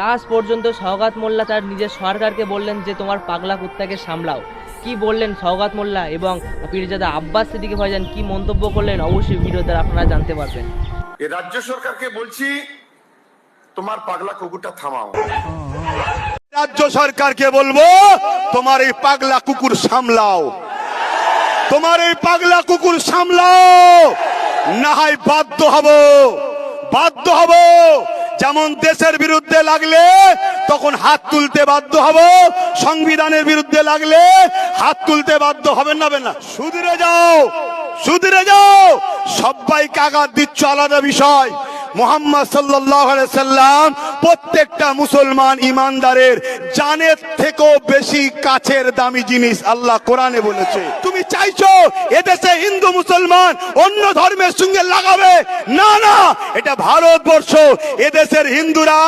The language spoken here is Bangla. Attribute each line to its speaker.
Speaker 1: লাস্ট পর্যন্ত সওগাত মোল্লা তার নিজের সরকারকে বললেন যে তোমার পাগলা কুত্তাকে সামলাও। কি বললেন সওগাত মোল্লা এবং পীরজাদা আব্বাস সিদ্দিকী ভাইজান কি মন্তব্য করলেন অবশ্যই ভিডিও দ্বারা আপনারা জানতে পারবেন।
Speaker 2: এ রাজ্য সরকারকে বলছি তোমার পাগলা কুকুরটা থামাও।
Speaker 3: রাজ্য সরকারকে বলবো তোমার এই পাগলা কুকুর সামলাও, তোমার এই পাগলা কুকুর সামলাও, না হয় বাধ্য হব। যেমন দেশের বিরুদ্ধে লাগলে তখন হাত তুলতে বাধ্য হব, সংবিধানের বিরুদ্ধে লাগলে হাত তুলতে বাধ্য হবেন না? সুধরে যাও। সবাইকে আঘাত দিচ্ছ আলাদা বিষয়। মুহাম্মদ সাল্লাল্লাহু আলাইহি সাল্লাম প্রত্যেকটা মুসলমান ইমানদারের জানের থেকেও বেশি কাছের দামি জিনিস আল্লাহ কোরআনে বলেছে। তুমি চাইছো এদেশে হিন্দু মুসলমান অন্য ধর্মের সঙ্গে লাগাবে? না, এটা ভারতবর্ষ, এদেশের হিন্দুরা